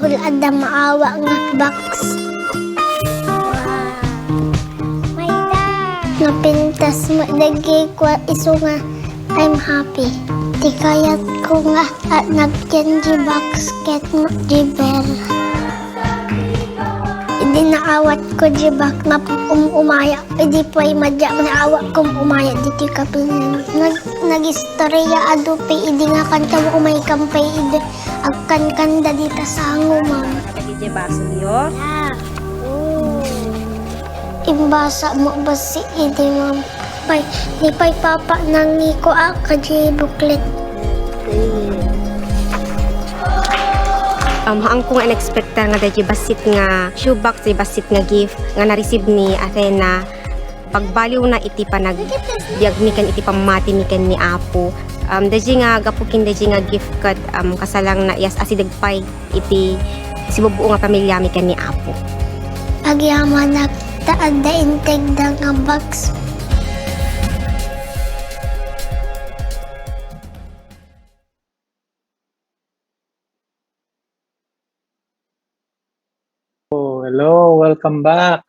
hulad na maawa nga box. May napintas mo dagi ko iso nga I'm happy. Di kayat ko nga at nagkenji basket mo jibel. Hindi naawat ko jibak na umaya. Hindi po ay madya naawat ko umaya dito kapinan. Nag-istorya adupi. Hindi nga kanta mo umay kampay. Agkan kanda dito sa hango, ma'am. Nag-ijibaso niyo? Yeah. Imbasa mo ba si Idi, ma'am? Di pa'y papa nangi ko kaji buklet. Ang kong unexpected nga dahi basit nga shoebox, basit nga gift nga na-receive ni Athena. Pagbaliw na iti pa nagdiagmikan iti pamati ni Apo. Dahi nga gapukin dahi nga gift kad kasalang na yes asidagpay iti sibubuo nga pamilya mi kan ni Apo. Agyaman nagtaad da integ da nga box. Hello, welcome back.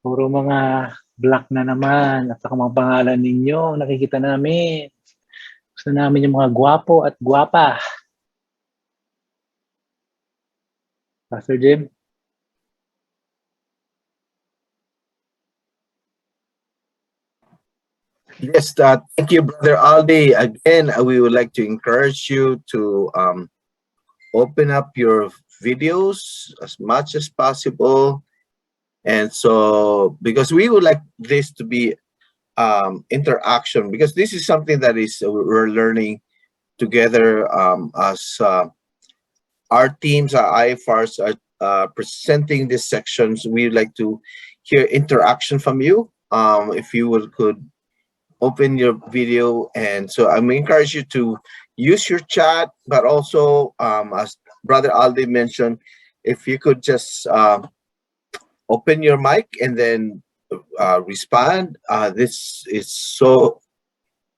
Puro mga black na naman at saka mga pangalan ninyo nakikita namin. Gusto namin yung mga gwapo at gwapa. Pastor Jim? Yes, thank you, Brother Aldi. Again, we would like to encourage you to open up your videos as much as possible, and so because we would like this to be interaction, because this is something that is we're learning together as our teams, our IFRs are presenting these sections. We would like to hear interaction from you. If you could open your video, and so I'm encourage you to use your chat, but also as Brother Aldi mentioned, if you could just open your mic and then respond. This is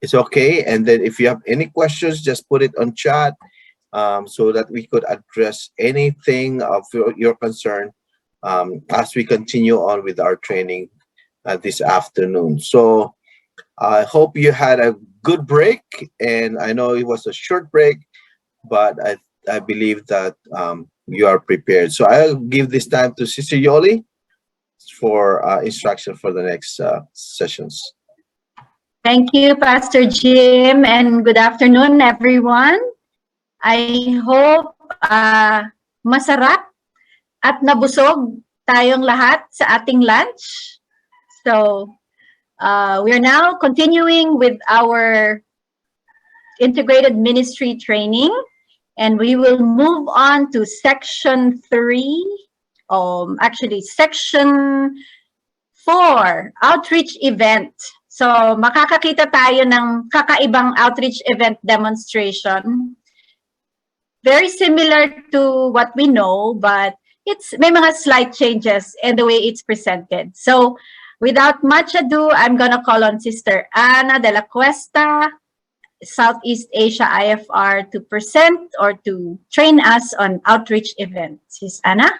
it's okay. And then if you have any questions, just put it on chat so that we could address anything of your concern as we continue on with our training this afternoon. So I hope you had a good break, and I know it was a short break, but I believe that you are prepared. So I'll give this time to Sister Yoli for instruction for the next sessions. Thank you, Pastor Jim, and good afternoon, everyone. I hope masarap at nabusog tayong lahat sa ating lunch. So we are now continuing with our integrated ministry training. And we will move on to section 3, actually section 4, outreach event. So makakakita tayo ng kakaibang outreach event demonstration. Very similar to what we know, but may mga slight changes in the way it's presented. So without much ado, I'm gonna call on Sister Ana Dela Cuesta, Southeast Asia IFR, to present or to train us on outreach events. Sis Ana?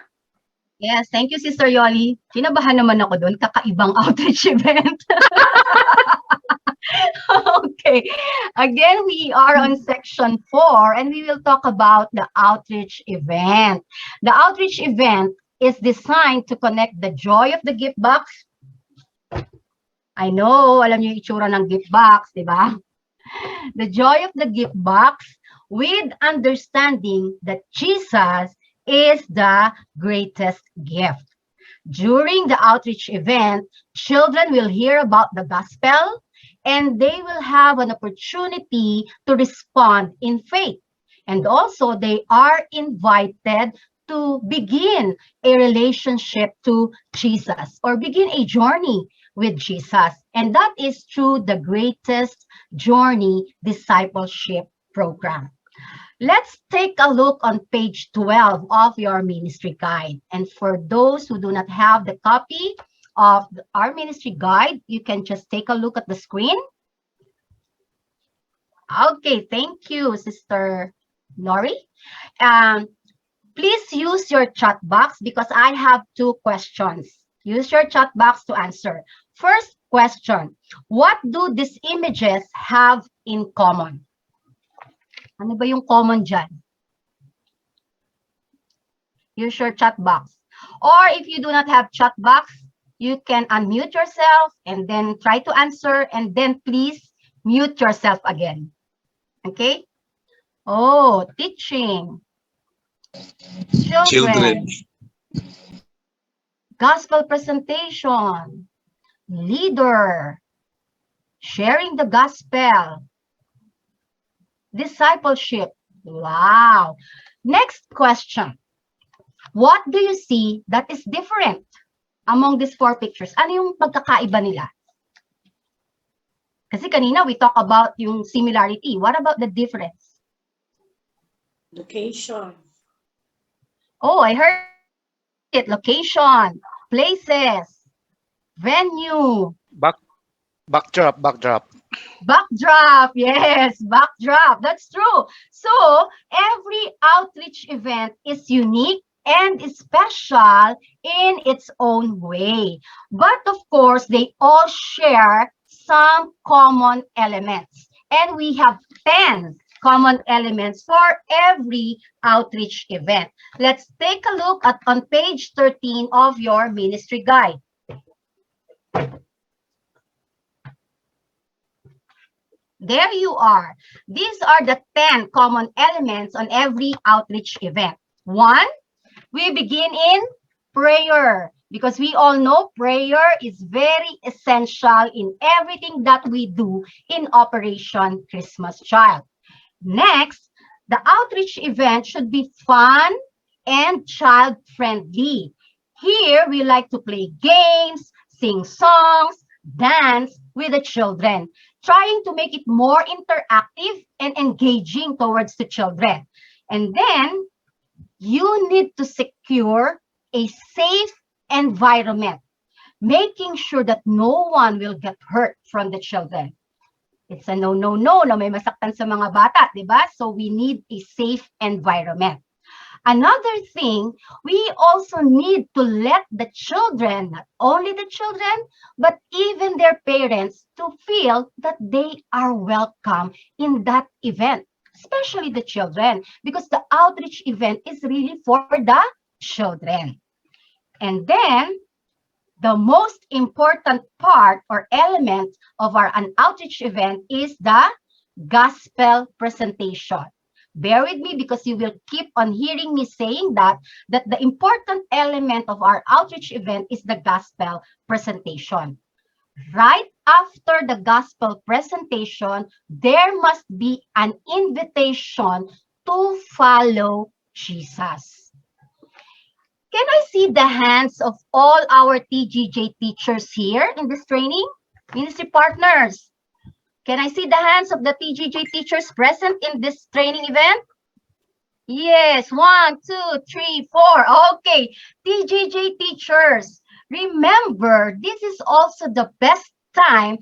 Yes, thank you, Sister Yoli. Kinabahan naman ako doon, kakaibang outreach event. Okay, again, we are on section 4 and we will talk about the outreach event. The outreach event is designed to connect the joy of the gift box. I know, alam niyo yung itsura ng gift box, di ba? The joy of the gift box with understanding that Jesus is the greatest gift. During the outreach event, children will hear about the gospel and they will have an opportunity to respond in faith. And also they are invited to begin a relationship to Jesus or begin a journey with Jesus. And that is through the Greatest Journey Discipleship Program. Let's take a look on page 12 of your ministry guide. And for those who do not have the copy of our ministry guide, you can just take a look at the screen. Okay, thank you, Sister Lori. Please use your chat box because I have 2 questions. Use your chat box to answer. First question, what do these images have in common? Ano ba yung common dyan? Use your chat box. Or if you do not have chat box, you can unmute yourself and then try to answer and then please mute yourself again. Okay? Oh, teaching. Children. Gospel presentation. Leader. Sharing the gospel. Discipleship. Wow. Next question. What do you see that is different among these 4 pictures? Ano yung pagkakaiba nila? Kasi kanina we talk about yung similarity. What about the difference? Location. Oh, I heard it. Location, places, venue. Backdrop. Backdrop, yes, backdrop. That's true. So, every outreach event is unique and special in its own way. But of course, they all share some common elements. And we have 10 common elements for every outreach event. Let's take a look at on page 13 of your ministry guide. There you are. These are the 10 common elements on every outreach event. 1, we begin in prayer because we all know prayer is very essential in everything that we do in Operation Christmas Child. Next, the outreach event should be fun and child-friendly. Here, we like to play games, sing songs, dance with the children, trying to make it more interactive and engaging towards the children. And then, you need to secure a safe environment, making sure that no one will get hurt from the children. It's a no na may masaktan sa mga bata, di ba? So we need a safe environment. Another thing, we also need to let the children, not only the children, but even their parents, to feel that they are welcome in that event, especially the children, because the outreach event is really for the children. And then, the most important part or element of an outreach event is the gospel presentation. Bear with me because you will keep on hearing me saying that the important element of our outreach event is the gospel presentation. Right after the gospel presentation, there must be an invitation to follow Jesus. Can I see the hands of all our TGJ teachers here in this training? Ministry partners, can I see the hands of the TGJ teachers present in this training event? Yes, 1, 2, 3, 4. Okay, TGJ teachers, remember, this is also the best time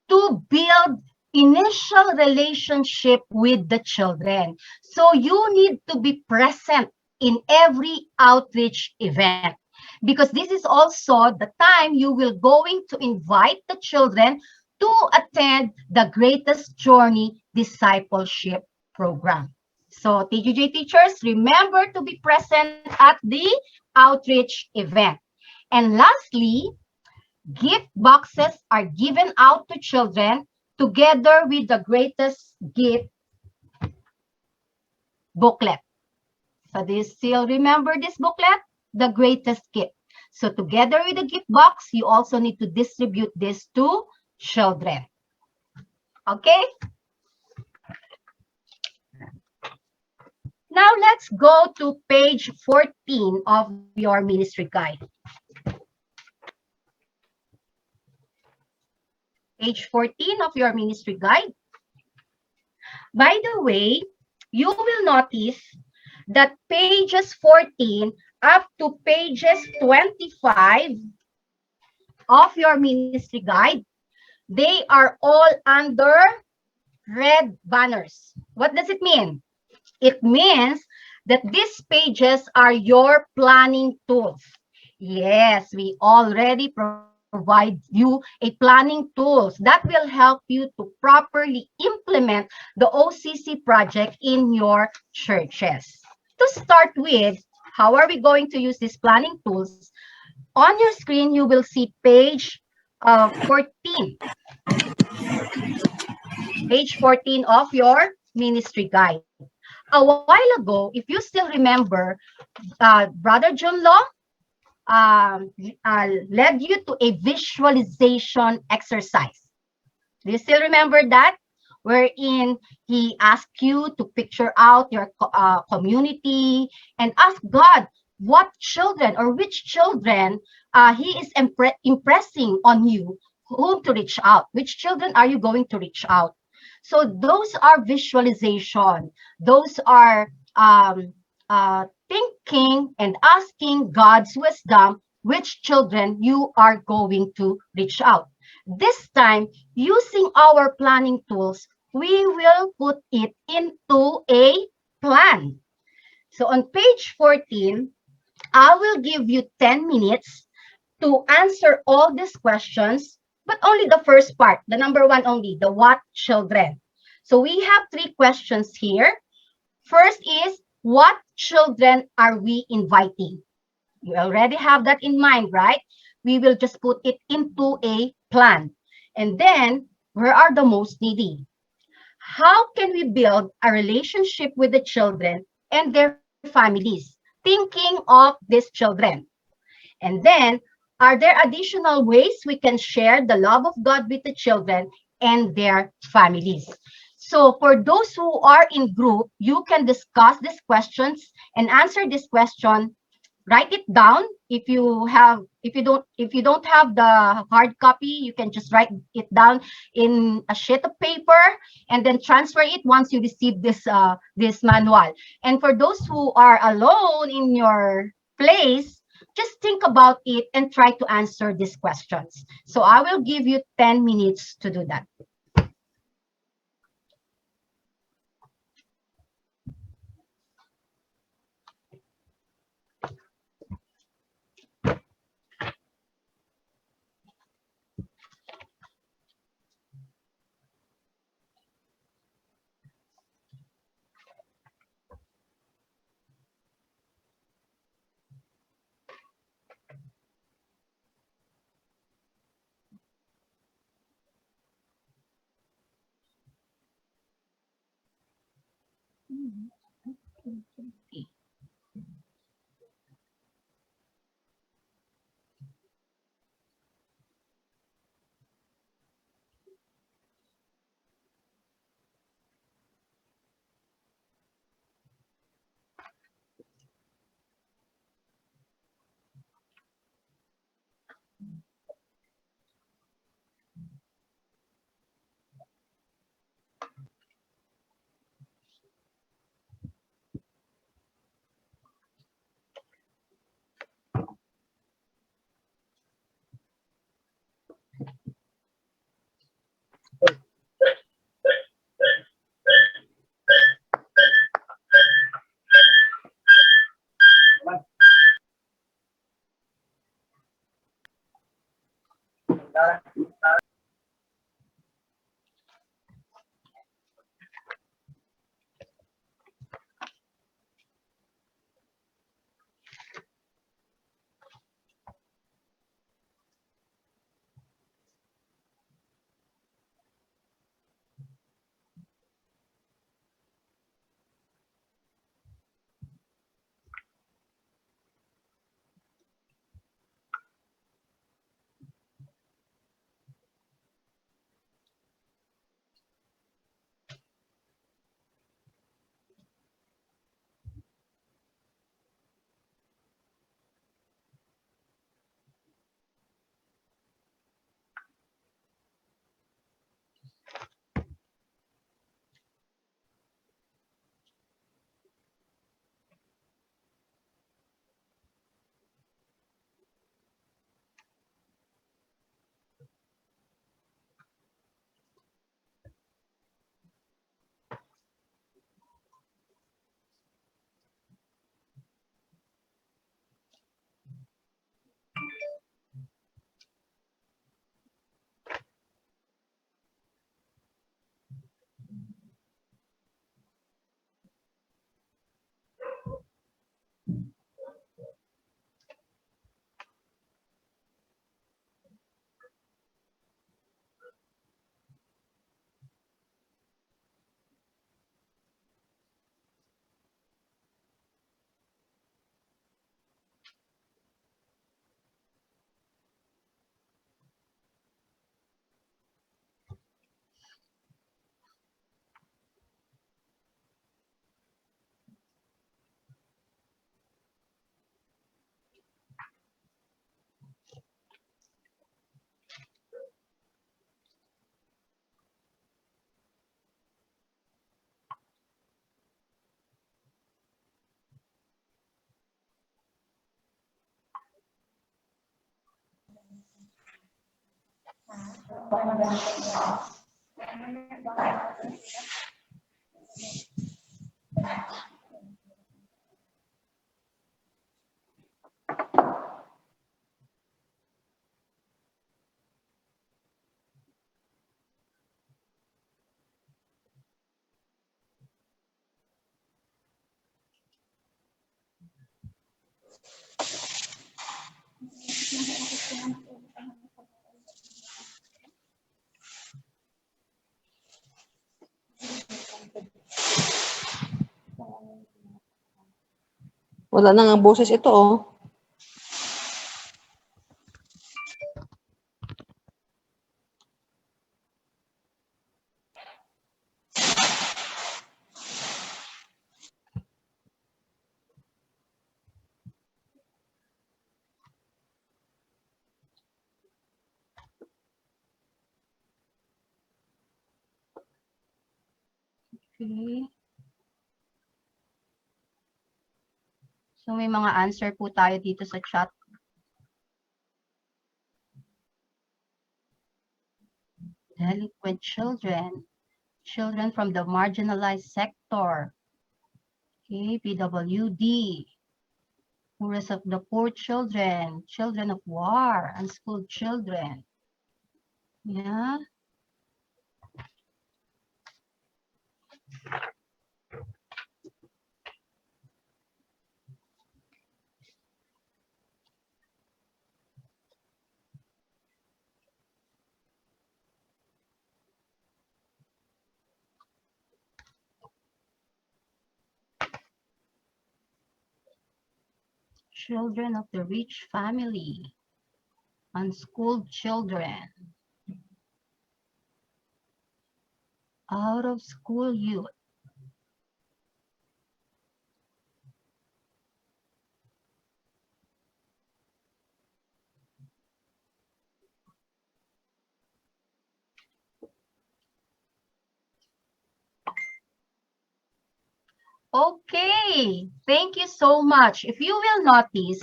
to build initial relationship with the children. So you need to be present in every outreach event, because this is also the time you will going to invite the children to attend the Greatest Journey Discipleship Program. So TGJ teachers, remember to be present at the outreach event. And lastly, gift boxes are given out to children together with the Greatest Gift booklet. So do you still remember this booklet? The Greatest Gift. So together with the gift box, you also need to distribute this to children. Okay? Now let's go to page 14 of your ministry guide. Page 14 of your ministry guide. By the way, you will notice that pages 14 up to pages 25 of your ministry guide, they are all under red banners. What does it mean? It means that these pages are your planning tools. Yes, we already provide you a planning tools that will help you to properly implement the OCC project in your churches. To start with, how are we going to use these planning tools? On your screen, you will see page 14. Page 14 of your ministry guide. A while ago, if you still remember, Brother John Law led you to a visualization exercise. Do you still remember that? Wherein he asked you to picture out your community and ask God what children or which children he is impressing on you, whom to reach out. Which children are you going to reach out? So those are visualization. Those are thinking and asking God's wisdom which children you are going to reach out. This time, using our planning tools, we will put it into a plan. So on page 14, I will give you 10 minutes to answer all these questions, but only the first part, the number one only, the what children. So we have three questions here. First is, what children are we inviting? You already have that in mind, right? We will just put it into a plan. And then, where are the most needy? How can we build a relationship with the children and their families, thinking of these children? And then, are there additional ways we can share the love of God with the children and their families? So for those who are in group, you can discuss these questions and answer this question. Write it down. If you don't have the hard copy, you can just write it down in a sheet of paper and then transfer it once you receive this manual. And for those who are alone in your place, just think about it and try to answer these questions. So I will give you 10 minutes to do that. Wala na nga boses ito, oh. Okay. So may mga answer po tayo dito sa chat. Delinquent children. Children from the marginalized sector. Okay, PWD. Poorest of the poor children. Children of war. Unschooled children. Yeah. Children of the rich family. Unschooled children. Out of school youth. Okay, thank you so much. If you will notice,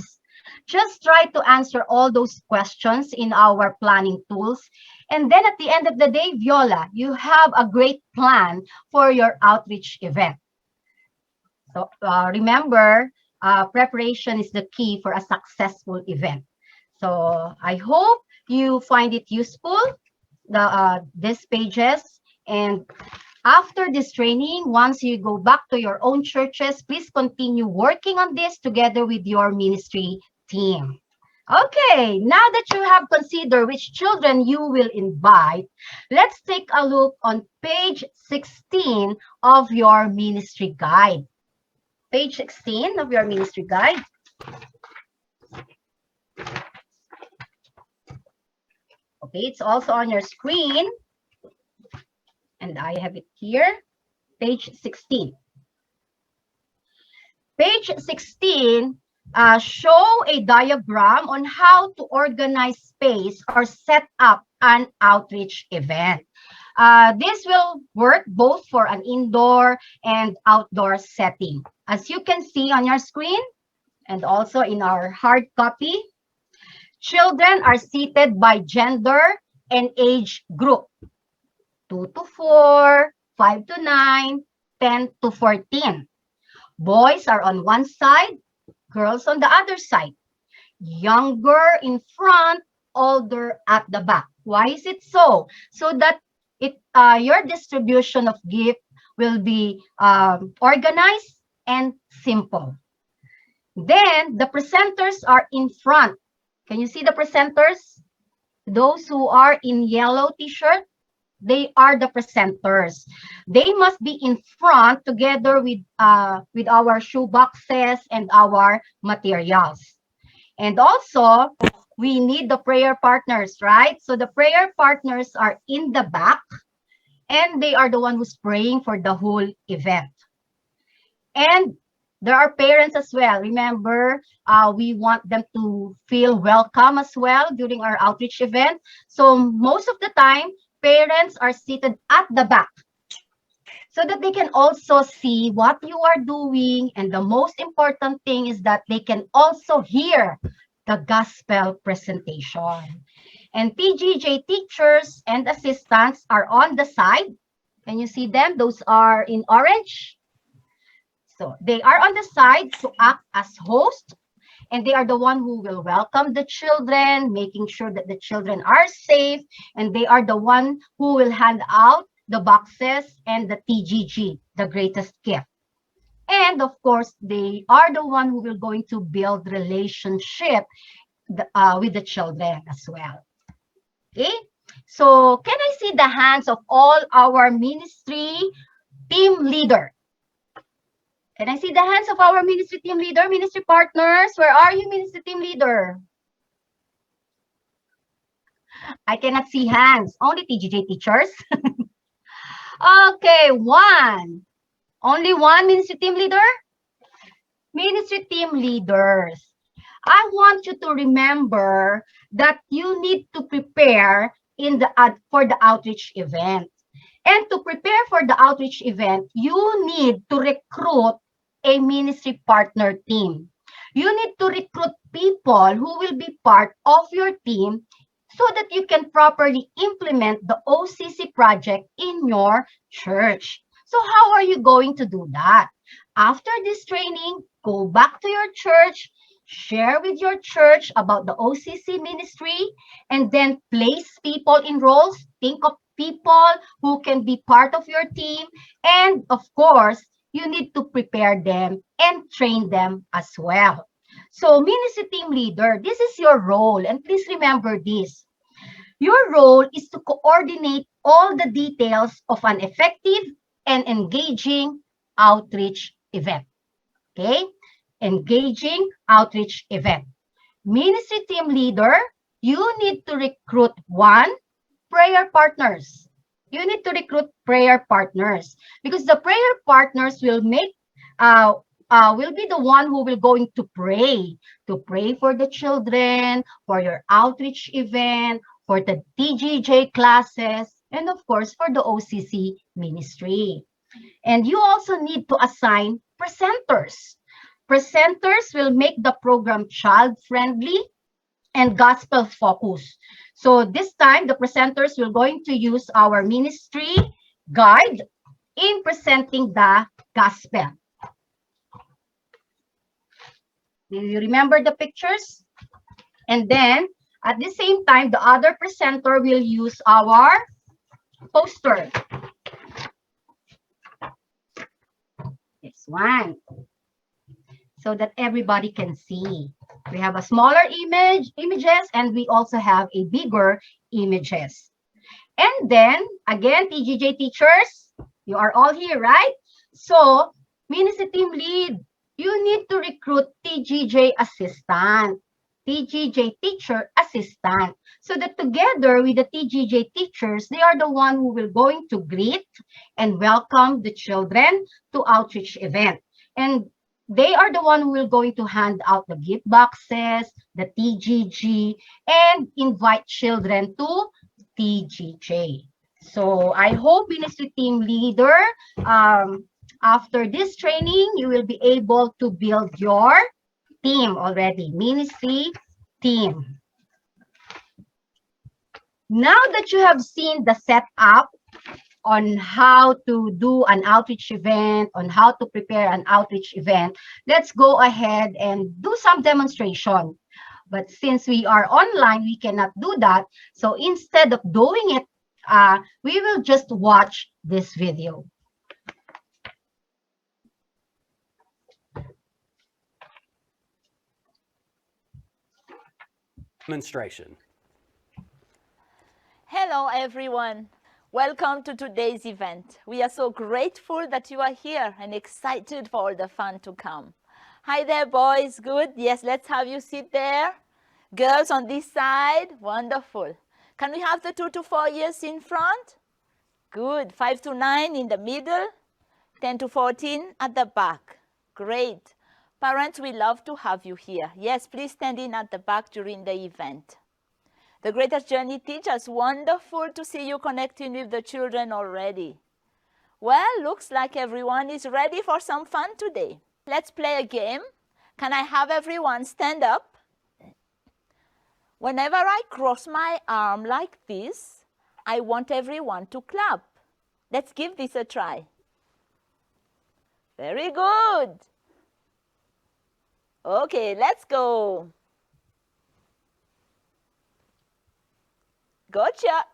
just try to answer all those questions in our planning tools. And then at the end of the day, Viola, you have a great plan for your outreach event. So remember, preparation is the key for a successful event. So I hope you find it useful, these pages. And after this training, once you go back to your own churches, please continue working on this together with your ministry team. Okay, now that you have considered which children you will invite, let's take a look on page 16 of your ministry guide. Page 16 of your ministry guide. Okay, it's also on your screen. And I have it here, page 16. Page 16 show a diagram on how to organize space or set up an outreach event. This will work both for an indoor and outdoor setting. As you can see on your screen and also in our hard copy, children are seated by gender and age group. 2 to 4, 5 to 9, 10 to 14. Boys are on one side, girls on the other side. Younger in front, older at the back. Why is it so? So that your distribution of gift will be organized and simple. Then the presenters are in front. Can you see the presenters? Those who are in yellow t-shirt, they are the presenters. They must be in front together with our shoe boxes and our materials. And also, we need the prayer partners, right? So the prayer partners are in the back, and they are the one who's praying for the whole event. And there are parents as well. Remember, we want them to feel welcome as well during our outreach event. So most of the time, parents are seated at the back so that they can also see what you are doing. And the most important thing is that they can also hear the gospel presentation. And TGJ teachers and assistants are on the side. Can you see them? Those are in orange. So they are on the side to act as host, and they are the one who will welcome the children, making sure that the children are safe, and they are the one who will hand out the boxes and the TGG, the greatest gift. And of course, they are the one who will going to build relationship with the children as well. Okay, so can I see the hands of all our ministry team leader? Can I see the hands of our ministry team leader, ministry partners? Where are you, ministry team leader? I cannot see hands, only TGJ teachers. Okay, one. Only one ministry team leader? Ministry team leaders. I want you to remember that you need to prepare for the outreach event. And to prepare for the outreach event, you need to recruit a ministry partner team. You need to recruit people who will be part of your team so that you can properly implement the OCC project in your church. So how are you going to do that? After this training, go back to your church, share with your church about the OCC ministry, and then place people in roles. Think of people who can be part of your team. And of course, you need to prepare them and train them as well. So ministry team leader, this is your role. And please remember this. Your role is to coordinate all the details of an effective and engaging outreach event. Okay? Engaging outreach event. Ministry team leader, you need to recruit prayer partners. You need to recruit prayer partners because the prayer partners will will be the one who will going to pray for the children, for your outreach event, for the TGJ classes, and of course for the OCC ministry. And you also need to assign presenters. Presenters will make the program child-friendly and gospel-focused. So this time, the presenters will going to use our ministry guide in presenting the gospel. Do you remember the pictures? And then, at the same time, the other presenter will use our poster. This one. So that everybody can see. We have a smaller images, and we also have a bigger images. And then, again, TGJ teachers, you are all here, right? So, ministry team lead, you need to recruit TGJ assistant, TGJ teacher assistant, so that together with the TGJ teachers, they are the one who will going to greet and welcome the children to outreach event. And they are the one who will going to hand out the gift boxes, the TGG, and invite children to TGJ. So I hope, ministry team leader, after this training, you will be able to build your team already, ministry team. Now that you have seen the setup on how to do an outreach event, on how to prepare an outreach event, let's go ahead and do some demonstration. But since we are online, we cannot do that. So instead of doing it, we will just watch this video. Demonstration. Hello, everyone. Welcome to today's event. We are so grateful that you are here and excited for all the fun to come. Hi there, boys. Good. Yes, let's have you sit there. Girls on this side. Wonderful. Can we have the 2 to 4 years in front? Good. 5 to 9 in the middle. 10 to 14 at the back. Great. Parents, we love to have you here. Yes, please stand in at the back during the event. The Greatest Journey teachers, wonderful to see you connecting with the children already. Well, looks like everyone is ready for some fun today. Let's play a game. Can I have everyone stand up? Whenever I cross my arm like this, I want everyone to clap. Let's give this a try. Very good. Okay, let's go. Gotcha.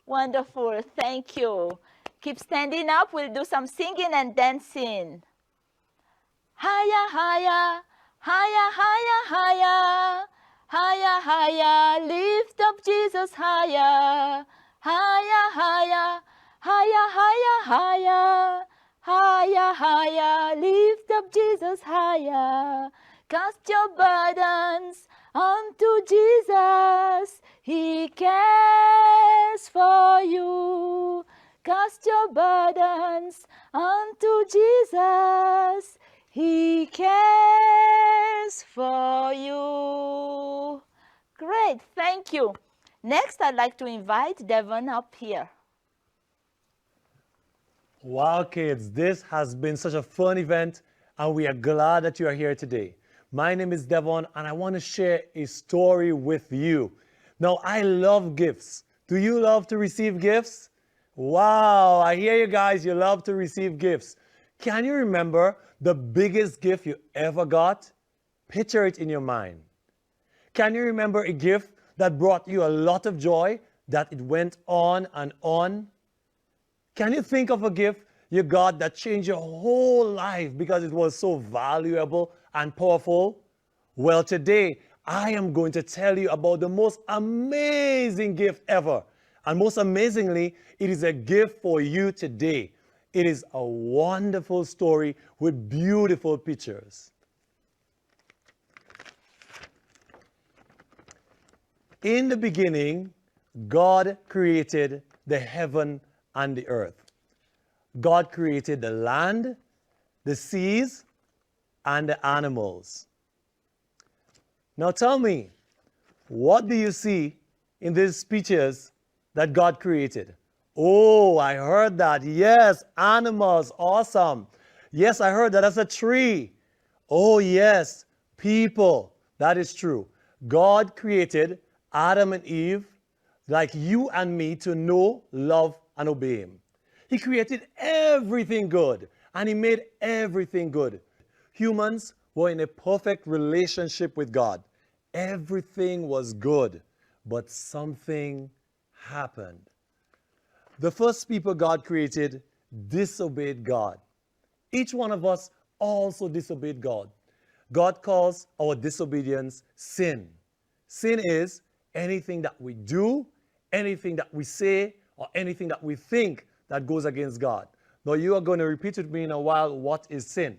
Wonderful. Thank you. Keep standing up. We'll do some singing and dancing. Higher, higher, higher, higher, higher. Higher, higher, lift up Jesus higher. Higher, higher, higher, higher, higher. Higher, higher, lift up Jesus higher. Cast your burdens unto Jesus. He cares for you. Cast your burdens unto Jesus. He cares for you. Great, thank you. Next, I'd like to invite Devon up here. Wow, kids, this has been such a fun event, and we are glad that you are here today. My name is Devon, and I want to share a story with you. Now, I love gifts. Do you love to receive gifts? Wow, I hear you guys, you love to receive gifts. Can you remember the biggest gift you ever got? Picture it in your mind. Can you remember a gift that brought you a lot of joy, that it went on and on? Can you think of a gift you got that changed your whole life because it was so valuable and powerful? Well, today I am going to tell you about the most amazing gift ever. And most amazingly, it is a gift for you today. It is a wonderful story with beautiful pictures. In the beginning, God created the heaven and the earth. God created the land, the seas, and the animals. Now tell me, what do you see in these pictures that God created? Oh, I heard that. Yes, animals, awesome. Yes, I heard that. That's a tree. Oh, yes, people. That is true. God created Adam and Eve like you and me to know, love, and obey Him. He created everything good, and He made everything good. Humans were in a perfect relationship with God. Everything was good, but something happened. The first people God created disobeyed God. Each one of us also disobeyed God. God calls our disobedience sin. Sin is anything that we do, anything that we say, or anything that we think that goes against God. Now you are going to repeat with me in a while, what is sin?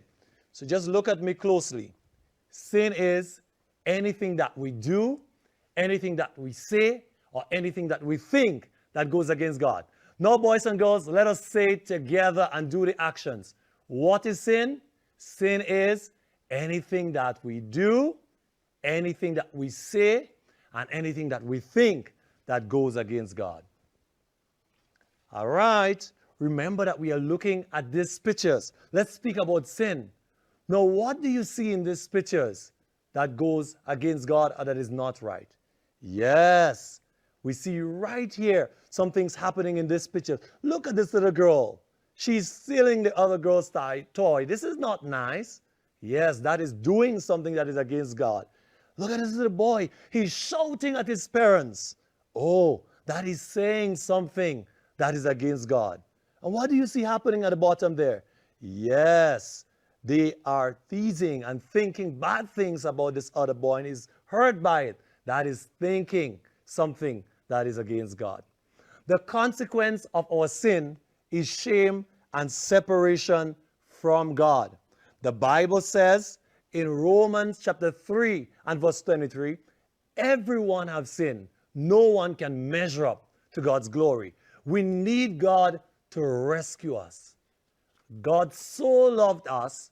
So just look at me closely. Sin is anything that we do, anything that we say, or anything that we think that goes against God. Now, boys and girls, let us say it together and do the actions. What is sin? Sin is anything that we do, anything that we say, and anything that we think that goes against God. All right. Remember that we are looking at these pictures. Let's speak about sin. Now, what do you see in these pictures that goes against God or that is not right? Yes, we see right here some things happening in this picture. Look at this little girl. She's stealing the other girl's toy. This is not nice. Yes, that is doing something that is against God. Look at this little boy. He's shouting at his parents. Oh, that is saying something that is against God. And what do you see happening at the bottom there? Yes, they are teasing and thinking bad things about this other boy and is hurt by it. That is thinking something that is against God. The consequence of our sin is shame and separation from God. The Bible says in Romans chapter 3 and verse 23, everyone have sinned. No one can measure up to God's glory. We need God to rescue us. God so loved us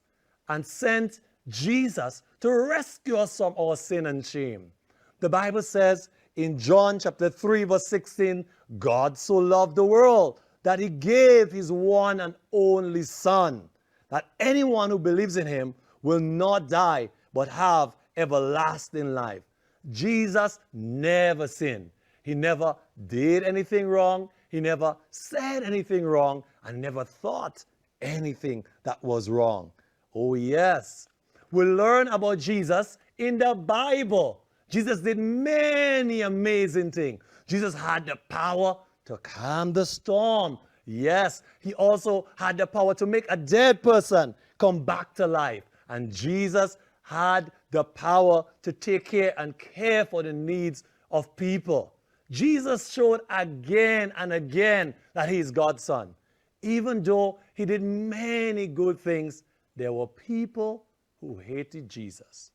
and sent Jesus to rescue us from our sin and shame. The Bible says in John chapter 3 verse 16, God so loved the world that He gave His one and only Son, that anyone who believes in Him will not die but have everlasting life. Jesus never sinned. He never did anything wrong. He never said anything wrong and never thought anything that was wrong. Oh, yes. We learn about Jesus in the Bible. Jesus did many amazing things. Jesus had the power to calm the storm. Yes, he also had the power to make a dead person come back to life. And Jesus had the power to take care and care for the needs of people. Jesus showed again and again that he is God's son. Even though he did many good things, there were people who hated Jesus.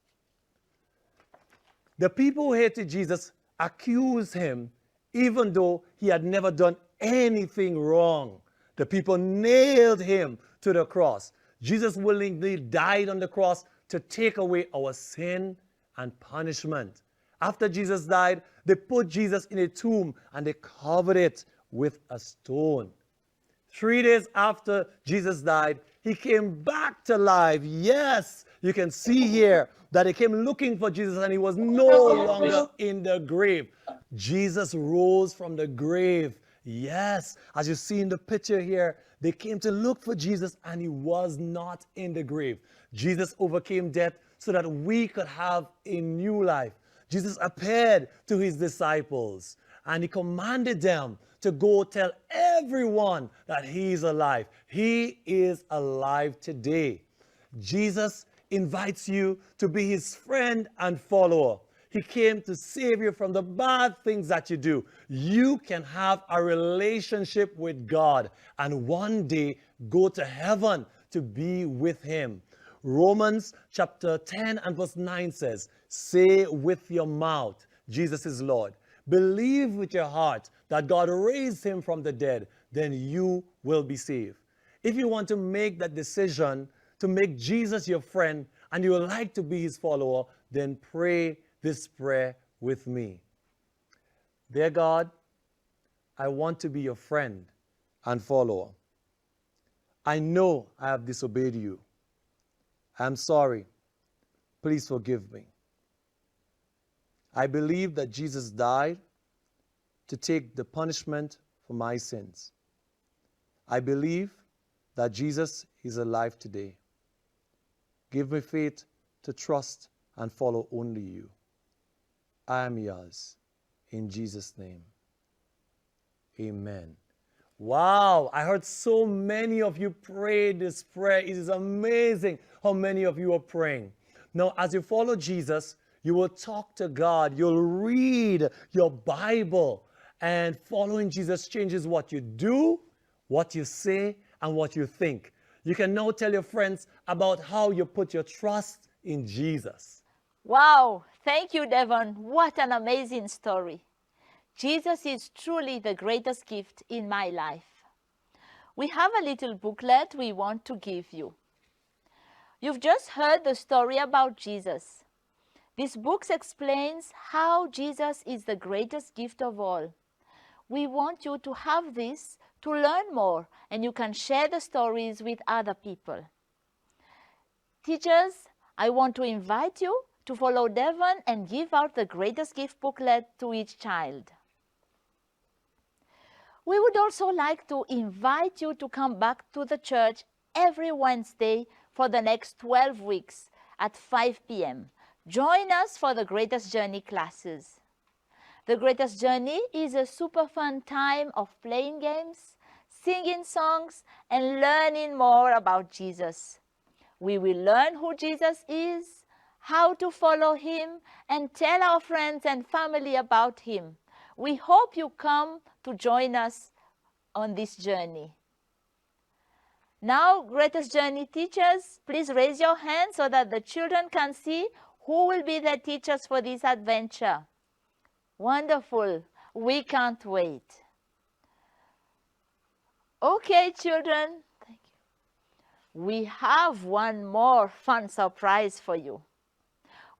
The people who hated Jesus accused him even though he had never done anything wrong. The people nailed him to the cross. Jesus willingly died on the cross to take away our sin and punishment. After Jesus died, they put Jesus in a tomb and they covered it with a stone. 3 days after Jesus died, he came back to life. Yes, you can see here that he came looking for Jesus and he was no longer in the grave. Jesus rose from the grave. Yes, as you see in the picture here, they came to look for Jesus and he was not in the grave. Jesus overcame death so that we could have a new life. Jesus appeared to his disciples and he commanded them to go tell everyone that he's alive. He is alive today. Jesus invites you to be his friend and follower. He came to save you from the bad things that you do. You can have a relationship with God and one day go to heaven to be with him. Romans chapter 10 and verse 9 says, say with your mouth, Jesus is Lord. Believe with your heart that God raised him from the dead, then you will be saved. If you want to make that decision to make Jesus your friend and you would like to be his follower, then pray this prayer with me. Dear God, I want to be your friend and follower. I know I have disobeyed you. I'm sorry. Please forgive me. I believe that Jesus died to take the punishment for my sins. I believe that Jesus is alive today. Give me faith to trust and follow only you. I am yours. In Jesus' name, amen. Wow, I heard so many of you pray this prayer. It is amazing how many of you are praying. Now, as you follow Jesus, you will talk to God. You'll read your Bible. And following Jesus changes what you do, what you say, and what you think. You can now tell your friends about how you put your trust in Jesus. Wow, thank you, Devon. What an amazing story. Jesus is truly the greatest gift in my life. We have a little booklet we want to give you. You've just heard the story about Jesus. This book explains how Jesus is the greatest gift of all. We want you to have this to learn more, and you can share the stories with other people. Teachers, I want to invite you to follow Devon and give out the greatest gift booklet to each child. We would also like to invite you to come back to the church every Wednesday for the next 12 weeks at 5 p.m. Join us for the Greatest Journey classes. The Greatest Journey is a super fun time of playing games, singing songs, and learning more about Jesus. We will learn who Jesus is, how to follow him, and tell our friends and family about him. We hope you come to join us on this journey. Now, Greatest Journey teachers, please raise your hand so that the children can see who will be their teachers for this adventure. Wonderful. We can't wait. Okay, children. Thank you. We have one more fun surprise for you.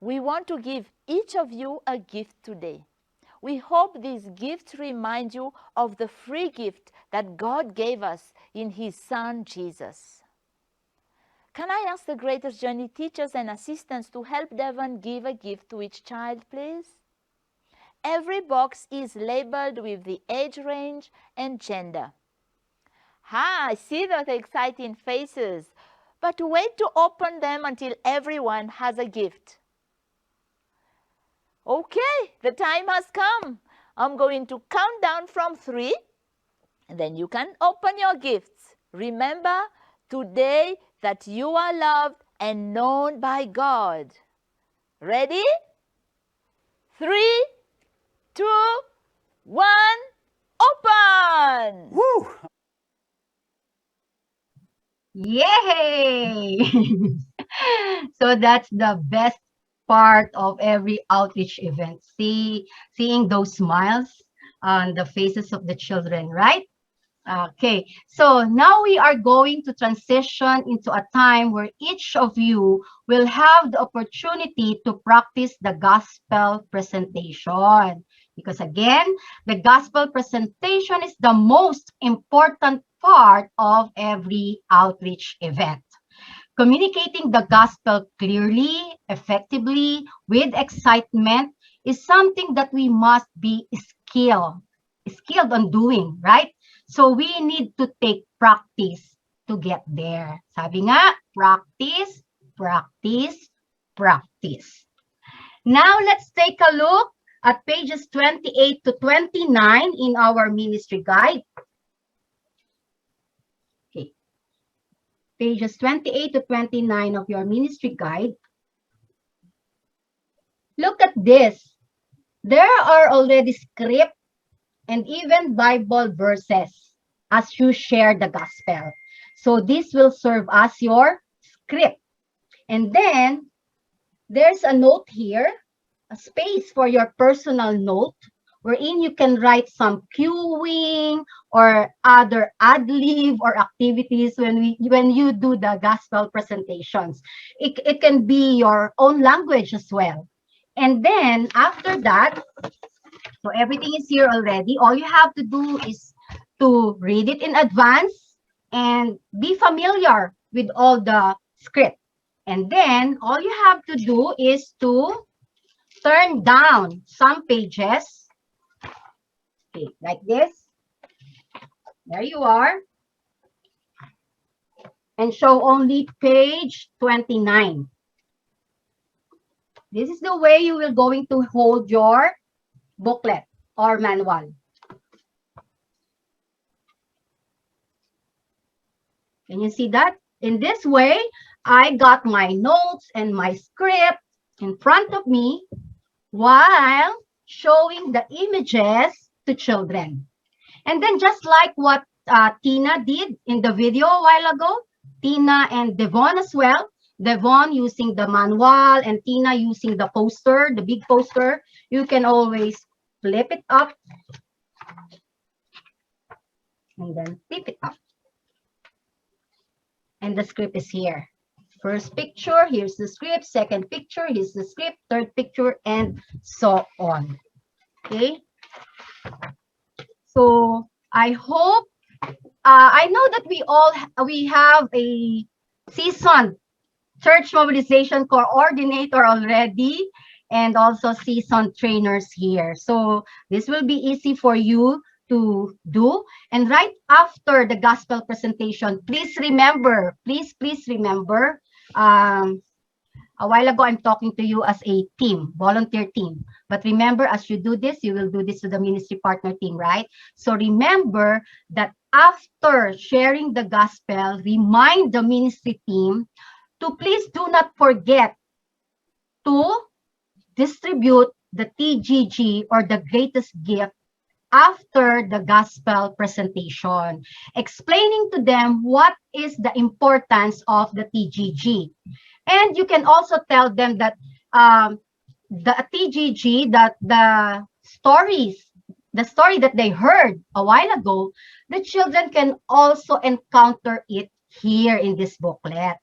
We want to give each of you a gift today. We hope these gifts remind you of the free gift that God gave us in his Son, Jesus. Can I ask the Greatest Journey teachers and assistants to help Devon give a gift to each child, please? Every box is labeled with the age range and gender. I see those exciting faces, but wait to open them until everyone has a gift. Okay, the time has come. I'm going to count down from 3, and then you can open your gifts. Remember today that you are loved and known by God. Ready? 3, 2, 1, open! Woo! Yay! So that's the best part of every outreach event. Seeing those smiles on the faces of the children, right? Okay, so now we are going to transition into a time where each of you will have the opportunity to practice the gospel presentation. Because again, the gospel presentation is the most important part of every outreach event. Communicating the gospel clearly, effectively, with excitement is something that we must be skilled on doing, right? So we need to take practice to get there. Sabi nga, practice, practice, practice. Now let's take a look at pages 28 to 29 in our ministry guide. Okay. Pages 28 to 29 of your ministry guide. Look at this. There are already script and even Bible verses as you share the gospel. So this will serve as your script. And then there's a note here, a space for your personal note, wherein you can write some cueing or other ad-lib or activities when you do the gospel presentations. It can be your own language as well. And then after that, so everything is here already. All you have to do is to read it in advance and be familiar with all the script. And then all you have to do is to turn down some pages. Okay, like this. There you are. And show only page 29. This is the way you will going to hold your booklet or manual. Can you see that? In this way, I got my notes and my script in front of me while showing the images to children. And then just like what Tina did in the video a while ago, Tina and Devon as well, Devon using the manual and Tina using the poster, the big poster, you can always flip it up and then flip it up. And the script is here. First picture, here's the script. Second picture, here's the script. Third picture, and so on. Okay. So I hope, I know that we have a seasoned church mobilization coordinator already, and also seasoned trainers here. So this will be easy for you to do. And right after the gospel presentation, please remember, please remember, a while ago, I'm talking to you as a team, volunteer team. But remember, as you do this, you will do this to the ministry partner team, right? So remember that after sharing the gospel, remind the ministry team to please do not forget to distribute the TGG or the greatest gift after the gospel presentation, explaining to them what is the importance of the TGG. And you can also tell them that the TGG, that the story that they heard a while ago, the children can also encounter it here in this booklet.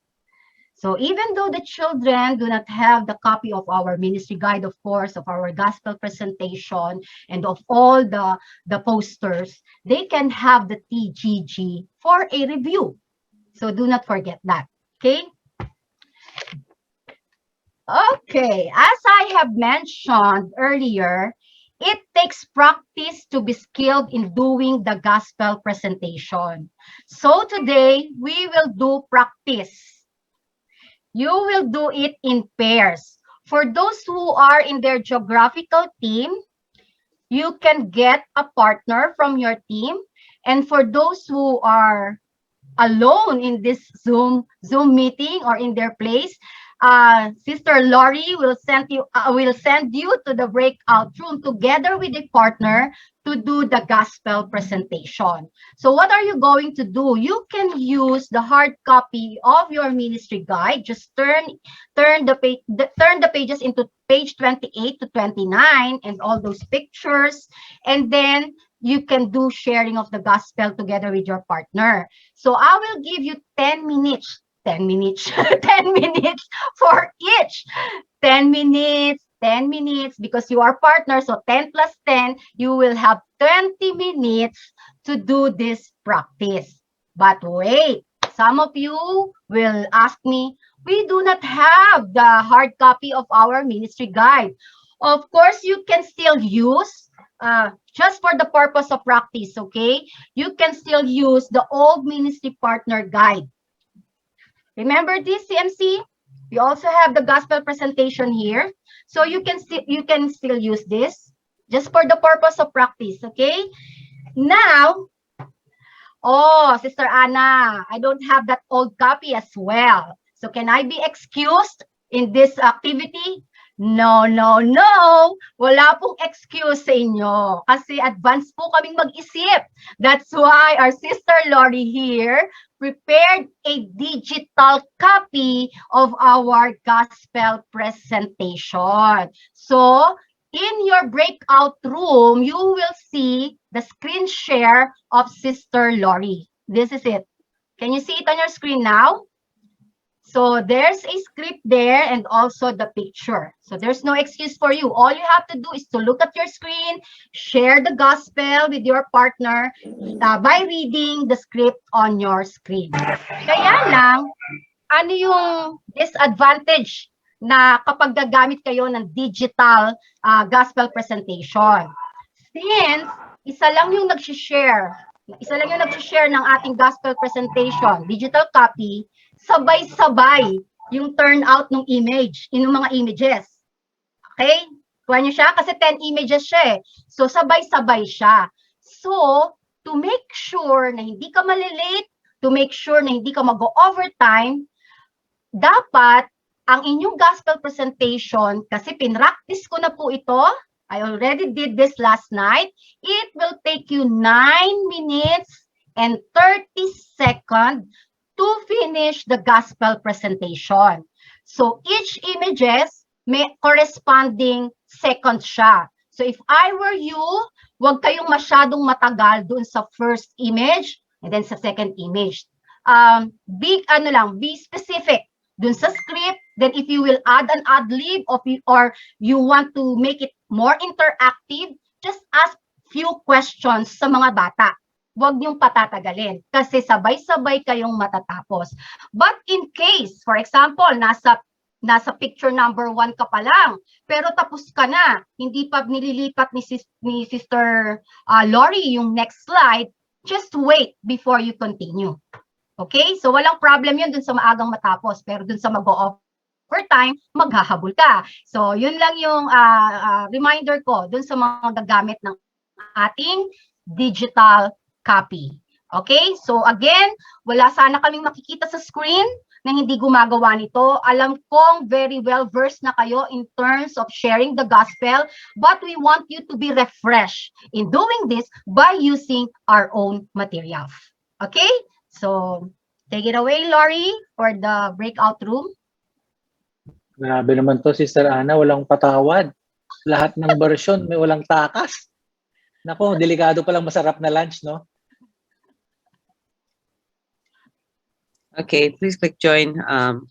So even though the children do not have the copy of our ministry guide, of course, of our gospel presentation, and of all the posters, they can have the TGG for a review. So do not forget that, okay? Okay, as I have mentioned earlier, it takes practice to be skilled in doing the gospel presentation. So today, we will do practice. You will do it in pairs. For those who are in their geographical team, you can get a partner from your team. And for those who are alone in this Zoom meeting or in their place, Sister Lori will send you to the breakout room together with a partner to do the gospel presentation. So what are you going to do? You can use the hard copy of your ministry guide. Just turn the pages into page 28 to 29 and all those pictures, and then you can do sharing of the gospel together with your partner. So I will give you 10 minutes, 10 minutes, 10 minutes for each. 10 minutes, 10 minutes, because you are partners. So 10 plus 10, you will have 20 minutes to do this practice. But wait, some of you will ask me, we do not have the hard copy of our ministry guide. Of course, you can still use, just for the purpose of practice, okay? You can still use the old ministry partner guide. Remember this, CMC? We also have the gospel presentation here. So you can still use this just for the purpose of practice, okay? Now, oh, Sister Anna, I don't have that old copy as well. So can I be excused in this activity? No, no, no. Wala pong excuse sa inyo. Kasi advance po kaming mag-isip. That's why our Sister Lori here prepared a digital copy of our gospel presentation. So, in your breakout room, you will see the screen share of Sister Lori. This is it. Can you see it on your screen now? So there's a script there and also the picture. So there's no excuse for you. All you have to do is to look at your screen, share the gospel with your partner by reading the script on your screen. Kaya lang, ano yung disadvantage na kapag gagamit kayo ng digital gospel presentation? Since isa lang yung nag-share ng ating gospel presentation, digital copy, sabay-sabay yung turnout ng image, yung mga images. Okay? Kuha nyo siya? Kasi 10 images siya eh. So, sabay-sabay siya. So, to make sure na hindi ka malilate, to make sure na hindi ka mag-overtime, dapat ang inyong gospel presentation, kasi pinractice ko na po ito, I already did this last night, it will take you 9 minutes and 30 seconds to finish the gospel presentation. So each images may corresponding seconds siya. So if I were you, huwag kayong masyadong matagal doon sa first image and then sa second image. Be specific doon sa script. Then if you will add an ad lib or you want to make it more interactive, just ask few questions sa mga bata. Huwag niyong patatagalin kasi sabay-sabay kayong matatapos. But in case, for example, nasa picture number 1 ka pa lang, pero tapos ka na, hindi pa nililipat ni Sister Lori yung next slide, just wait before you continue. Okay? So walang problem yun dun sa maagang matapos, pero dun sa mag-overtime, maghahabol ka. So yun lang yung reminder ko dun sa mga gagamit ng ating digital copy. Okay? So again, wala sana kaming makikita sa screen na hindi gumagawa nito. Alam kong very well versed na kayo in terms of sharing the gospel, but we want you to be refreshed in doing this by using our own materials. Okay? So take it away, Lori, for the breakout room. Grabe naman to, Sister Ana, walang patawad. Lahat ng version may walang takas. Nako, delikado palang masarap na lunch, no? Okay, please click join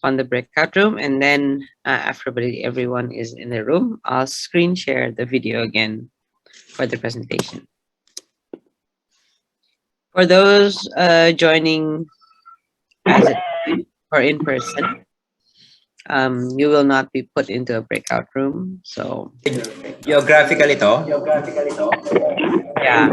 on the breakout room, and then after everyone is in the room, I'll screen share the video again for the presentation. For those joining or in person, You will not be put into a breakout room. So Geographical ito? yeah.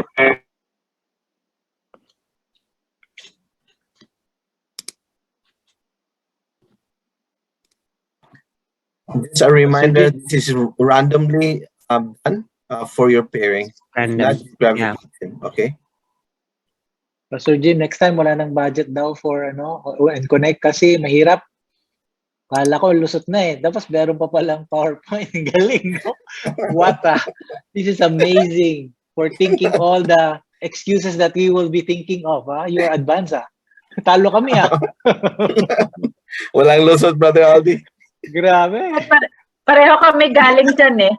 Just a reminder, this is randomly done for your pairing. Random. Not geographical. Yeah. Okay. Pastor Jim, next time wala nang budget daw for and connect kasi mahirap. Kala ko lusot na eh. Tapos meron pa palang PowerPoint. Galing, no? This is amazing for thinking all the excuses that we will be thinking of. You're advanced, Talo kami, Walang lusot, Brother Aldi. Grabe. Pareho kami galing dyan eh.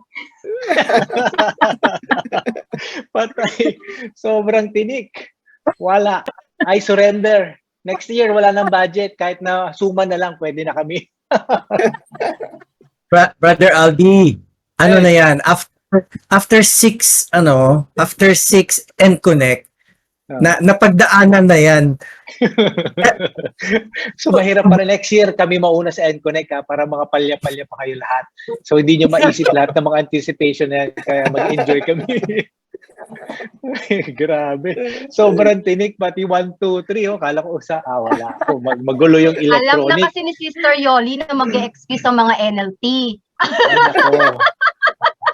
Patay. Sobrang tinik. Wala. I surrender. Next year, wala nang budget. Kahit na suma na lang, pwede na kami. Brother Aldi, ano na yan? After 6 and connect, napagdaanan na yan. So mahirap pa rin next year kami mauna sa N-Connect para mga palya-palya pa kayo lahat. So hindi nyo maisip lahat ng mga anticipation na yan, kaya mag-enjoy kami. Grabe. Sobrang tinik, pati 1, 2, 3. Kala ko wala. Magulo yung electronic. Alam na kasi ni Sister Yoli na mag-excuse ang mga NLT.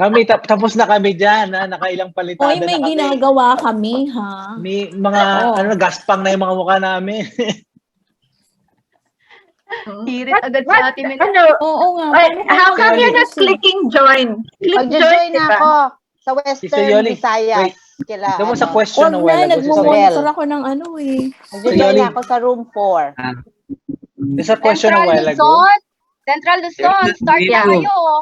Kami, tapos na kami dyan, nakailang palitada na kami. May ginagawa kami, ha? May mga, gaspang na yung mga mukha namin. Hirit agad sa atin. Oo nga. How come you're not clicking join? Click Mag-join diba? ako sa Western Visayas. Ito mo sa question na wala. Nagmumonitor ako ng Mag-join ako sa room 4. There's a question a while ago. Central Luzon, start na kayo.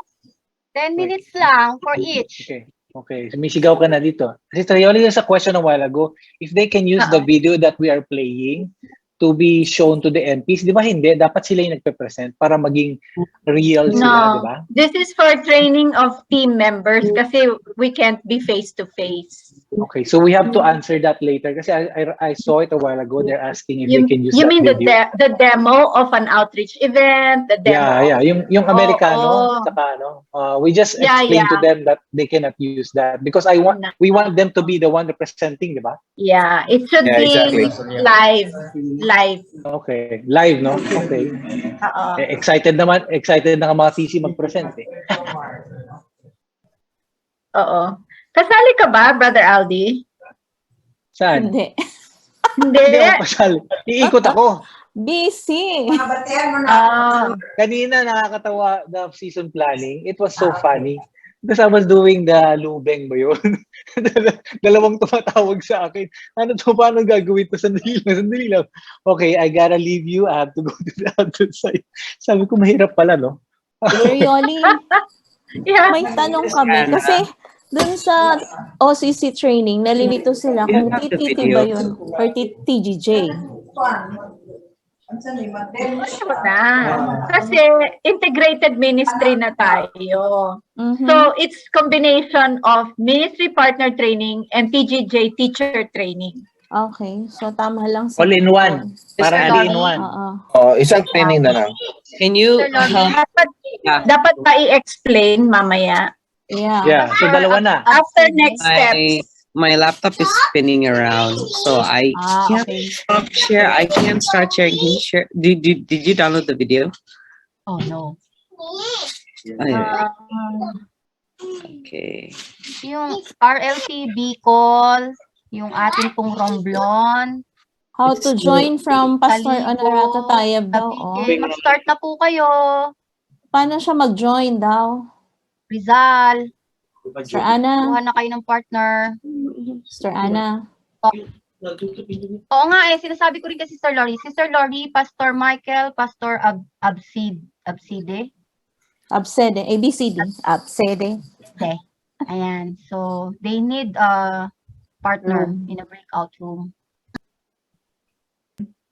10 minutes lang for each. Okay. Sumisigaw ka na dito. Sister Yoli, there's a question a while ago. If they can use the video that we are playing to be shown to the MPs, di ba hindi? Dapat sila yung nagpe-present para maging real sila, di ba? This is for training of team members kasi we can't be face-to-face. Okay, so we have to answer that later kasi I saw it a while ago. They're asking if they can use You that mean video. the demo of an outreach event, the demo? Yeah. Yung Americano, saka we just explain to them that they cannot use that because we want them to be the one representing, di ba? Yeah, it should be live. Okay, live, no? Okay. Excited na nga mga TC mag-present eh. Oo. Kasali ka ba, Brother Aldi? Saan? Hindi. Hindi. Hindi ako kasali. Iikot ako. Busy. Kanina nakakatawa the season planning. It was so funny. Because I was doing the lubeng ba yun? Dalawang tumatawag sa akin. Ano to? Paano gagawin to? Sandali lang. Okay, I gotta leave you. I have to go to the other side. Sabi ko, mahirap pala, no? Sir Yoli, may tanong kami. Kasi dun sa OCC training, nalilito sila kung TTT ba yun or TGJ. Kasi integrated ministry na tayo. So it's combination of ministry partner training and TGJ teacher training. Okay, so tama lang. All in one. Parang all in one. Isang training na lang. Can you dapat pa i-explain mamaya. Yeah, so dalawa na. After next steps. My laptop is spinning around, so I can't stop share. I can't start sharing. Can you share? Did you download the video? Oh no. Okay. Yung RLT Bicol, yung ating pong Romblon. How to join from Pastor Honorata Tayab daw. Mag-start na po kayo. Paano siya mag-join daw? Rizal. Sister Ana. Kuha na kayo ng partner. Sister Ana. Oo nga sinasabi ko rin kasi Sister Lori. Sister Lori, Pastor Michael, Pastor Abside. ABCD. Absede. Okay. Ayan. So, they need a partner in a breakout room.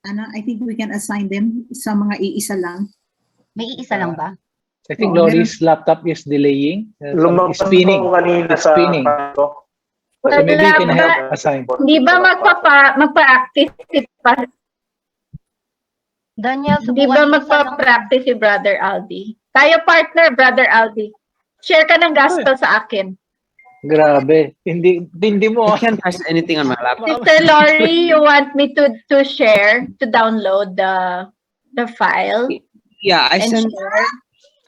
I think we can assign them sa mga iisa lang. May iisa lang ba? I think Lori's laptop is delaying. It's spinning. It's spinning. So maybe you can help assign. Di ba magpa-active Daniel, Di ba subukan magpa-practice si Brother Aldi? Tayo partner, Brother Aldi. Share ka ng gospel sa akin. Grabe. Hindi mo. I can't press anything on my laptop. Sister Lori, you want me to share, to download the file? Yeah, I and sent share?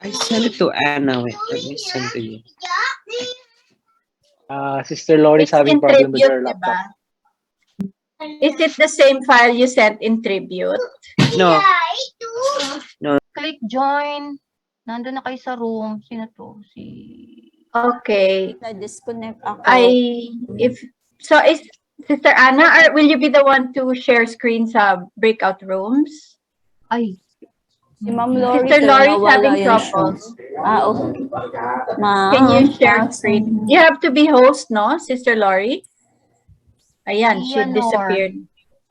I sent it to Anna. Wait, let me send to you. Sister Lori's It's having in problem with her tribute, laptop. diba? Is it the same file you sent in tribute? No. Click join. Nandun na kayo sa room. Sino to? Okay. Na-disconnect ako. Is Sister Anna, will you be the one to share screen sa breakout rooms? Ay. Si Ma'am Lori, Sister Lori is nawala having yun trouble. Okay. Ma'am, Can you share screen? You have to be host, no, Sister Lori? Ayan, she disappeared.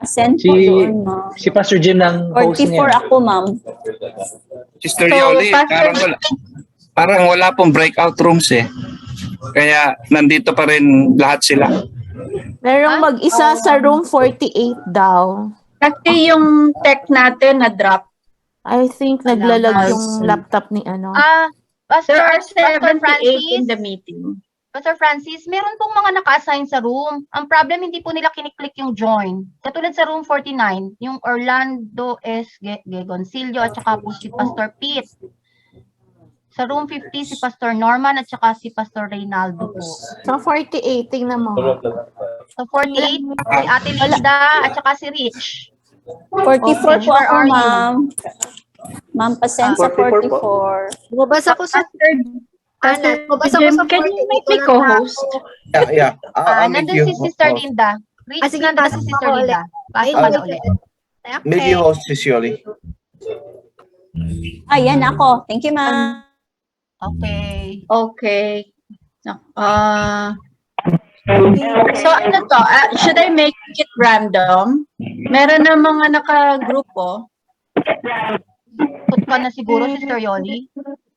Send po doon, ma'am. Si Pastor Jim ng host 44 niya. ako, ma'am. Sister So, Yoli, Pastor- parang wala pong breakout rooms eh. Kaya nandito pa rin lahat sila. Merong mag-isa sa room 48 daw. Kasi yung tech natin na-drop. I think naglalag yung laptop ni There are 78 Francis? in the meeting. Pastor Francis, meron pong mga naka-assign sa room. Ang problem, hindi po nila kiniklik yung join. Katulad sa room 49, yung Orlando S. Gegoncillo at saka po si Pastor Pete. Sa room 50, si Pastor Norman at saka si Pastor Reynaldo po. Sa 48, tingnan mo. Sa 48, si Ate Linda at saka si Rich. 44 po Where ako, are you? ma'am. Ma'am, pasend sa 44. Bumabasa ko sa Pastor Bumabasa ko Jim, sa can you 48. make me co-host? Yeah. I'll make Nandun you si Sister host. Linda. Rich, sige, nandun na si pasok Sister ako Linda. Pasok ka na ulit. Make you host, Sis Yoli. Ayan ako. Thank you, ma'am. Okay. Okay. So ano to? Should I make it random? Meron na mga naka-grupo. Put ka na siguro, Sister Yoli.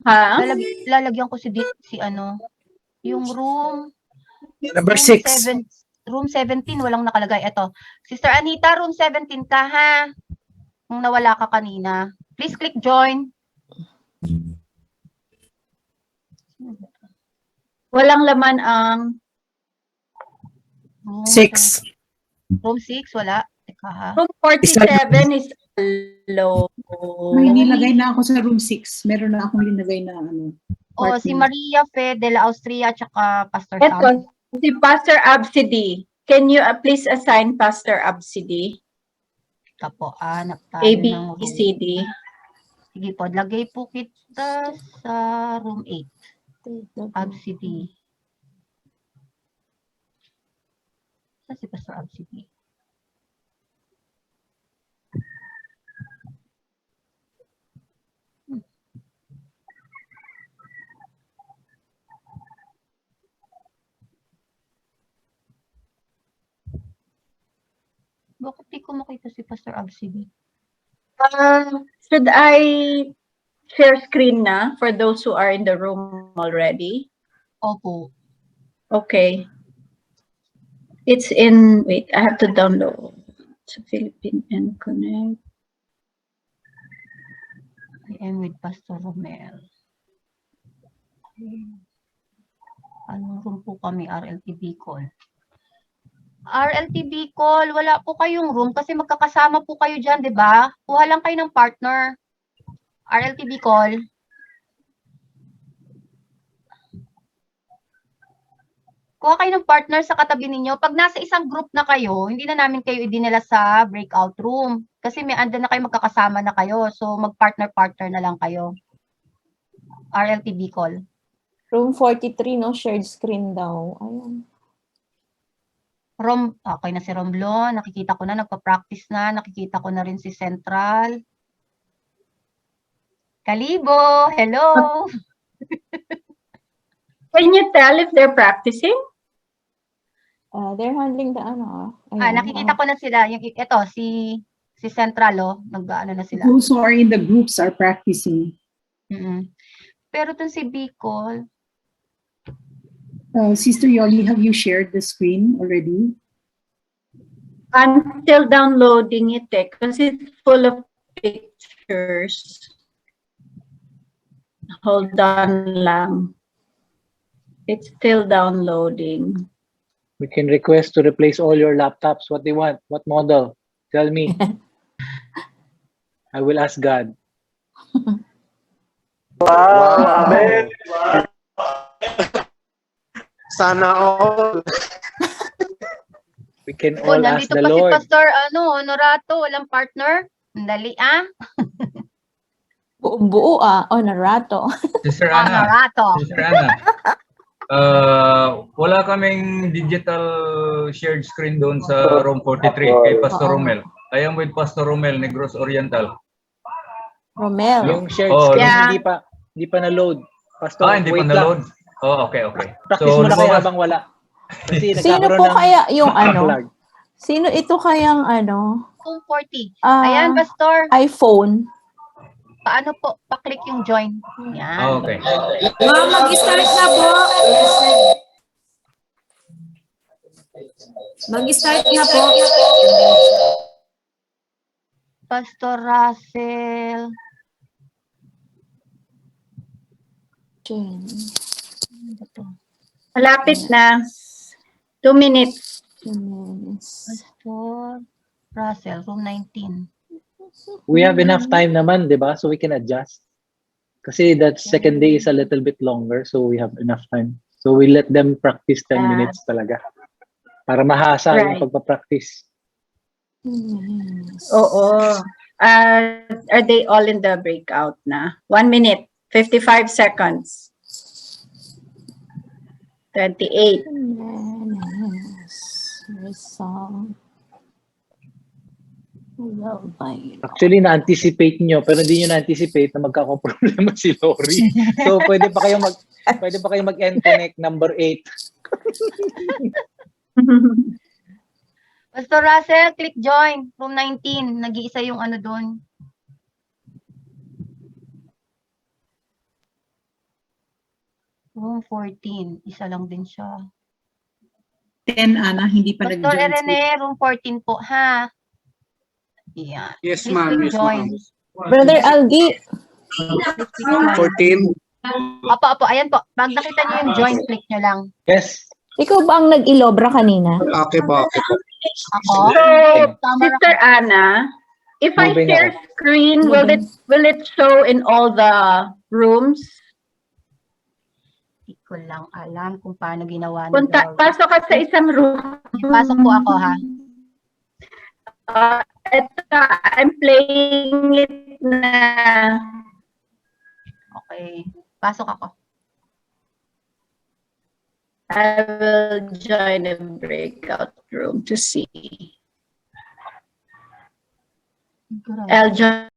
Ha? Lalagyan ko si yung room. Number 6. Room 17, walang nakalagay. Ito. Sister Anita, room 17 ka, ha? Kung nawala ka kanina. Please click join. Walang laman ang 6. Room 6, wala. Teka, ha? room 47 is low. May nilagay na ako sa room 6. Meron na akong nilagay na O, si Maria Fe de la Austria tsaka Pastor Ito, Sam. si Pastor Absidi. Can you please assign Pastor Absidi? Kapo, hanap tayo ng room. ABCD. Sige po, lagay po kita sa room 8. Absidi. Saan si Pastor Absidi? Bakit di ko makita si Pastor Absidi? Should I share screen na for those who are in the room already? Opo. Okay. It's in, wait, I have to download. It's Philippine and Connect. I am with Pastor Romel. Anong room po kami? RLTB call. RLTB call, wala po kayong room kasi magkakasama po kayo dyan, di ba? Kuha lang kayo ng partner. RLTB call. Kuha kayo ng partner sa katabi ninyo. Pag nasa isang group na kayo, hindi na namin kayo idinala sa breakout room. Kasi may andun na kayo, magkakasama na kayo. So, mag-partner-partner na lang kayo. RLTB call. Room 43, no? Shared screen daw. Ayan. Okay na si Romblon. Nakikita ko na, nagpa-practice na. Nakikita ko na rin si Central. Kalibo! Hello! Can you tell if they're practicing? They're handling the Ayan, nakikita ko na sila. Ito, si Central, nag-ano na sila. Those who are in the groups are practicing. Pero dun si Bicol, Sister Yoli, have you shared the screen already? I'm still downloading it because it's full of pictures. pictures. Hold on lang. It's still downloading. We can request to replace all your laptops. What they want? What model? Tell me. I will ask God. Wow, amen. Sana all. We can Oh, all ask nandito the pa si Lord. Pastor Honorato, walang partner. Dali Buo-buo Honorato. Sister Ana. Honorato. Sister Ana. Wala kaming digital shared screen doon sa room 43 kay Pastor Romel. I am with Pastor Romel, Negros Oriental. Romel. Yung shared Oh, screen, yeah. hindi pa na-load. Pastor, hindi wait pa na-load? lang. Oh, okay. Practice mo na kayo habang wala. Kasi Sino po kaya yung backlog. Sino ito kayang 240. Ayan, Pastor. iPhone. Paano po? Pa-click yung join. Yan. Okay. Mag-start na po. Mag-start na po. Pastor Russell. Malapit na. 2 minutes. Pastor Russell, room 19. We have enough time naman, di ba? So we can adjust. Kasi that second day is a little bit longer, so we have enough time. So we let them practice 10 minutes talaga. Para mahasa yung pagpa-practice. Oo. Are they all in the breakout na? 1 minute, 55 seconds. 28. Actually, na-anticipate nyo, pero hindi nyo na-anticipate na magkakaproblema si Lori. So, pwede pa kayo mag-end connect number 8. Pastor Russell, click join. Room 19. Nag-iisa yung doon. Room 14. Isa lang din siya. 10, Ana, hindi pa Pastor nag-join. Irene, room 14 po, ha? Yeah. Yes, Please ma'am. click Yes, join. ma'am. Brother Aldi. Room 14. Opo. Ayan po. Pag nakita niyo yung join, click nyo lang. Yes. Ikaw ba ang nag-ilobra kanina? Okay po. Ako? So, Sister Ana, if I Moving share ako. screen, will it show in all the rooms? Hindi ko lang alam kung paano ginawa ni Lord. Pasok ka sa isang room. Pasok po ako, ha? I'm playing it na. Okay. Pasok ako. I will join a breakout room to see. I'll join